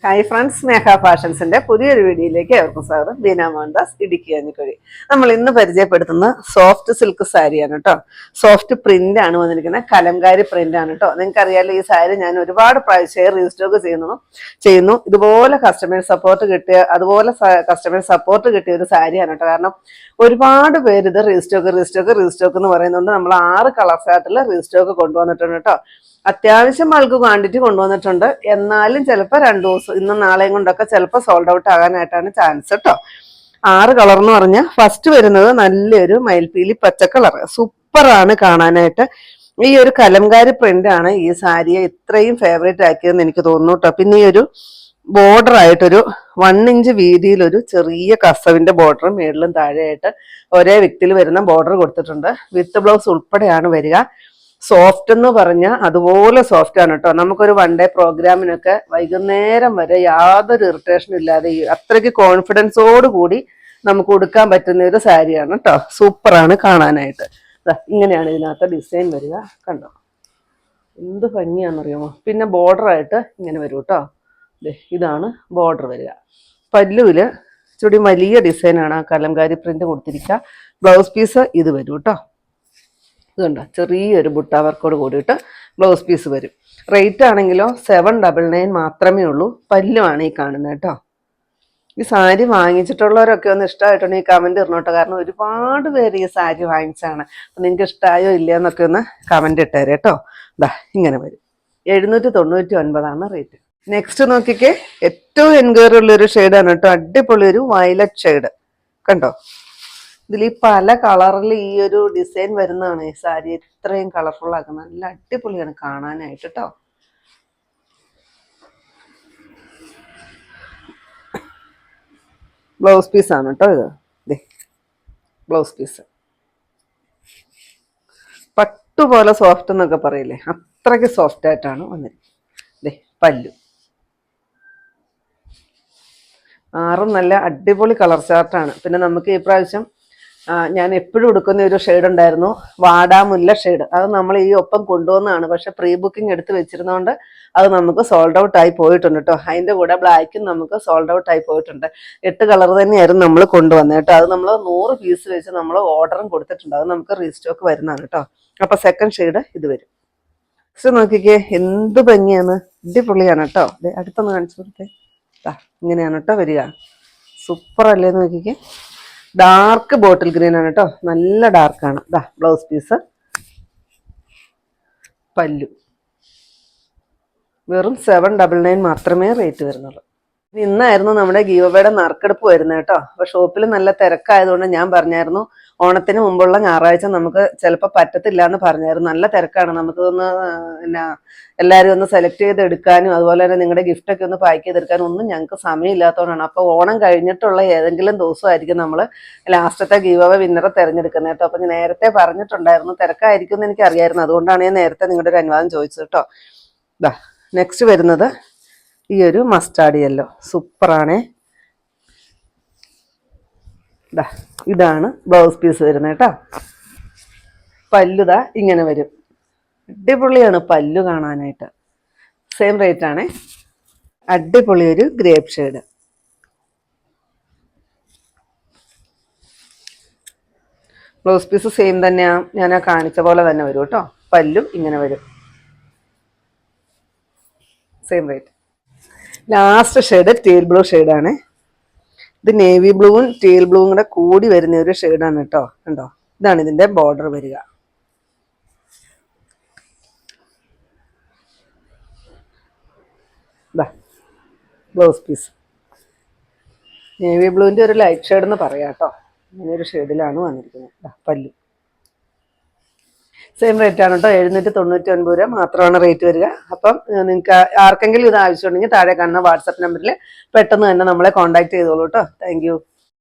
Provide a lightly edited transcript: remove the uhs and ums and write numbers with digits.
Hi friends, സ്നേഹ ഫാഷൻസിന്റെ പുതിയൊരു വീഡിയോയിലേക്ക് ഏവർക്കും സ്വാഗതം. ബീന മോഹൻദാസ്, ഇടുക്കി അഞ്ഞിക്കുഴി. നമ്മൾ ഇന്ന് പരിചയപ്പെടുത്തുന്ന സോഫ്റ്റ് സിൽക്ക് സാരിയാണ് കേട്ടോ. സോഫ്റ്റ് പ്രിന്റ് ആണ് വന്നിരിക്കുന്നത്, കലംകാരി പ്രിന്റ് ആണ് കേട്ടോ. നിങ്ങൾക്ക് അറിയാലോ, ഈ സാരി ഞാൻ ഒരുപാട് പ്രാവശ്യം റീസ്റ്റോക്ക് ചെയ്യുന്നു. ഇതുപോലെ കസ്റ്റമർ സപ്പോർട്ട് കിട്ടിയ ഒരു സാരിയാണ് കേട്ടോ. കാരണം ഒരുപാട് പേര് ഇത് റീസ്റ്റോക്ക് എന്ന് പറയുന്നുണ്ട്. നമ്മൾ 6 കളർ ചാർട്ടിൽ റീസ്റ്റോക്ക് കൊണ്ടുവന്നിട്ടുണ്ട് കേട്ടോ. അത്യാവശ്യം ബൾക്ക് ക്വാണ്ടിറ്റി കൊണ്ടുവന്നിട്ടുണ്ട്. എന്നാലും ചിലപ്പോൾ 2 ദിവസം, ഇന്നും നാളെയും കൊണ്ടൊക്കെ ചിലപ്പോൾ സോൾഡ് ഔട്ട് ആകാനായിട്ടാണ് ചാൻസ് കേട്ടോ. 6 കളർ എന്ന് പറഞ്ഞാൽ ഫസ്റ്റ് വരുന്നത് നല്ലൊരു മയിൽപ്പീലി പച്ച കളർ, സൂപ്പറാണ് കാണാനായിട്ട്. ഈ ഒരു കലംകാരി പ്രിന്റ് ആണ് ഈ സാരിയെ ഇത്രയും ഫേവറേറ്റ് ആക്കിയതെന്ന് എനിക്ക് തോന്നുന്നു കേട്ടോ. പിന്നെ ഈ ഒരു ബോർഡർ ആയിട്ടൊരു 1 ഇഞ്ച് വീതിയിലൊരു ചെറിയ കസവിന്റെ ബോർഡർ മേളിലും താഴെയായിട്ട് ഒരേ വിക്തിൽ വരുന്ന ബോർഡർ കൊടുത്തിട്ടുണ്ട്. വിത്ത് ബ്ലൗസ് ഉൾപ്പെടെയാണ് വരിക. സോഫ്റ്റ് എന്ന് പറഞ്ഞാൽ അതുപോലെ സോഫ്റ്റ് ആണ് കേട്ടോ. നമുക്കൊരു 1 ഡേ പ്രോഗ്രാമിനൊക്കെ വൈകുന്നേരം വരെ യാതൊരു ഇറിറ്റേഷനും ഇല്ലാതെ അത്രയ്ക്ക് കോൺഫിഡൻസോട് കൂടി നമുക്ക് ഉടുക്കാൻ പറ്റുന്ന ഒരു സാരിയാണ് കേട്ടോ. സൂപ്പറാണ് കാണാനായിട്ട്. ഇങ്ങനെയാണ് ഇതിനകത്ത് ഡിസൈൻ വരിക. കണ്ടോ, എന്ത് ഭംഗിയാണെന്നറിയാമോ. പിന്നെ ബോർഡർ ആയിട്ട് ഇങ്ങനെ വരും കേട്ടോ. ഇതാണ് ബോർഡർ വരിക. പല്ലുവില് ചുടി വലിയ ഡിസൈനാണ് ആ കലംകാരി പ്രിന്റ് കൊടുത്തിരിക്കുക. ബ്ലൗസ് പീസ് ഇത് വരും കേട്ടോ. ഇതുണ്ടോ, ചെറിയൊരു ബുട്ട വർക്കോട് കൂടിയിട്ട് ബ്ലൗസ് പീസ് വരും. റേറ്റ് ആണെങ്കിലോ 799 മാത്രമേ ഉള്ളൂ. പല്ലുമാണ് ഈ കാണുന്നത് കേട്ടോ. ഈ സാരി വാങ്ങിച്ചിട്ടുള്ളവരൊക്കെ ഒന്ന് ഇഷ്ടമായിട്ടുണ്ടെങ്കിൽ ഈ കമൻറ്റ് ഇടണോട്ടോ. കാരണം ഒരുപാട് പേര് ഈ സാരി വാങ്ങിച്ചാണ്. അപ്പം നിങ്ങൾക്ക് ഇഷ്ടമായോ ഇല്ലയെന്നൊക്കെ ഒന്ന് കമൻറ്റ് ഇട്ടേരെ കേട്ടോ. ഇങ്ങനെ വരും. 799 റേറ്റ്. നെക്സ്റ്റ് നോക്കിക്കേ, ഏറ്റവും എൻക്വയറി ഉള്ളൊരു ഷെയ്ഡാണ് കേട്ടോ. അടിപൊളി ഒരു വയലറ്റ് ഷെയ്ഡ് കണ്ടോ. ഇതിൽ ഈ പല കളറിൽ ഈ ഒരു ഡിസൈൻ വരുന്നതാണ് ഈ സാരി ഇത്രയും കളർഫുൾ ആക്കുന്നത്. നല്ല അടിപൊളിയാണ് കാണാനായിട്ട് കേട്ടോ. ബ്ലൗസ് പീസാണ് കേട്ടോ ഇത്. ബ്ലൗസ് പീസ് പട്ടുപോലെ സോഫ്റ്റ് എന്നൊക്കെ പറയില്ലേ, അത്രയ്ക്ക് സോഫ്റ്റ് ആയിട്ടാണ് വന്നിരിക്കുന്നത്. പല്ലു 6 നല്ല അടിപൊളി കളർ ചാർട്ടാണ്. പിന്നെ നമുക്ക് ഈ പ്രാവശ്യം ഞാൻ എപ്പോഴും എടുക്കുന്ന ഒരു ഷെയ്ഡ് ഉണ്ടായിരുന്നു, വാടാമുല്ല ഷെയ്ഡ്. അത് നമ്മൾ ഈ ഒപ്പം കൊണ്ടുവന്നതാണ്. പക്ഷെ പ്രീ ബുക്കിംഗ് എടുത്ത് വെച്ചിരുന്നതുകൊണ്ട് അത് നമുക്ക് സോൾഡ് ഔട്ട് ആയി പോയിട്ടുണ്ട് കേട്ടോ. അതിൻ്റെ കൂടെ ബ്ലാക്കും നമുക്ക് സോൾഡ് ഔട്ട് ആയി പോയിട്ടുണ്ട്. 8 കളർ തന്നെയായിരുന്നു നമ്മൾ കൊണ്ടുവന്നത് കേട്ടോ. അത് നമ്മൾ 100 പീസ് വെച്ച് നമ്മൾ ഓർഡറും കൊടുത്തിട്ടുണ്ട്. അത് നമുക്ക് റീസ്റ്റോക്ക് വരുന്നതാണ് കേട്ടോ. അപ്പൊ സെക്കൻഡ് ഷെയ്ഡ് ഇത് വരും. നെക്സ്റ്റ് നോക്കിക്കേ, എന്ത് ഭംഗിയാണ്, അടിപൊളിയാണ് കേട്ടോ. അടുത്തൊന്ന് കാണിച്ചു കൊടുത്തേ. ഇങ്ങനെയാണ് കേട്ടോ വരിക. സൂപ്പർ അല്ലേ നോക്കിക്കേ. ഡാർക്ക് ബോട്ടിൽ ഗ്രീൻ ആണ് കേട്ടോ, നല്ല ഡാർക്കാണ്. ബ്ലൗസ് പീസ്, പല്ലു. വെറും 799 മാത്രമേ റേറ്റ് വരുന്നുള്ളൂ. ഇന്നായിരുന്നു നമ്മുടെ ഗീവവേയുടെ നറുക്കെടുപ്പ് വരുന്നത് കേട്ടോ. അപ്പൊ ഷോപ്പിൽ നല്ല തിരക്കായതുകൊണ്ട് ഞാൻ പറഞ്ഞായിരുന്നു ഓണത്തിന് മുമ്പുള്ള ഞായറാഴ്ച നമുക്ക് ചിലപ്പോൾ പറ്റത്തില്ല എന്ന് പറഞ്ഞായിരുന്നു. നല്ല തിരക്കാണ്. നമുക്കൊന്ന് എല്ലാവരും ഒന്ന് സെലക്ട് ചെയ്ത് എടുക്കാനും അതുപോലെ തന്നെ നിങ്ങളുടെ ഗിഫ്റ്റൊക്കെ ഒന്ന് പാക്ക് ചെയ്തെടുക്കാനും ഒന്നും ഞങ്ങൾക്ക് സമയമില്ലാത്തതുകൊണ്ടാണ്. അപ്പോൾ ഓണം കഴിഞ്ഞിട്ടുള്ള ഏതെങ്കിലും ദിവസമായിരിക്കും നമ്മൾ ലാസ്റ്റത്തെ ഗീവവേ വിന്നറെ തിരഞ്ഞെടുക്കുന്നത് കേട്ടോ. അപ്പം ഞാൻ നേരത്തെ പറഞ്ഞിട്ടുണ്ടായിരുന്നു, തിരക്കായിരിക്കും എന്ന് എനിക്കറിയായിരുന്നു. അതുകൊണ്ടാണ് ഞാൻ നേരത്തെ നിങ്ങളുടെ ഒരു അനുവാദം ചോദിച്ചത് കേട്ടോ. നെക്സ്റ്റ് വരുന്നത് ഈ ഒരു മസ്റ്റാർഡ് യെല്ലോ, സൂപ്പറാണേ. ഇതാണ് ബ്ലൗസ് പീസ് വരുന്നത് കേട്ടോ. പല്ലുതാ ഇങ്ങനെ വരും. അടിപൊളിയാണ് പല്ലു കാണാനായിട്ട്. സെയിം റേറ്റ് ആണേ. അടിപൊളി ഒരു grape shade. Blouse piece same തന്നെയാ, ഞാൻ കാണിച്ച പോലെ തന്നെ വരും കേട്ടോ. പല്ലും ഇങ്ങനെ വരും. Same rate. Last shade teal blue ഷെയ്ഡാണ്. ഇത് നേവി ബ്ലൂവും ടീൽ ബ്ലൂവും കൂടെ കൂടി വരുന്ന ഒരു ഷെയ്ഡാണ് കേട്ടോ. കണ്ടോ, ഇതാണ് ഇതിന്റെ ബോർഡർ വരിക. ബ്ലൗസ് പീസ് നേവി ബ്ലൂവിന്റെ ഒരു ലൈറ്റ് ഷെയ്ഡ് എന്ന് പറയാം കേട്ടോ. ഇങ്ങനെ ഒരു ഷെയ്ഡിലാണ് വന്നിരിക്കുന്നത്. പല്ലു സെയിം റേറ്റ് ആണ് കേട്ടോ. 799 രൂപ മാത്രമാണ് റേറ്റ് വരിക. അപ്പം നിങ്ങൾക്ക് ആർക്കെങ്കിലും ഇത് ആവശ്യമുണ്ടെങ്കിൽ താഴെ കാണുന്ന വാട്സപ്പ് നമ്പറിൽ പെട്ടെന്ന് തന്നെ നമ്മളെ കോൺടാക്ട് ചെയ്തോളൂ കേട്ടോ. Thank you.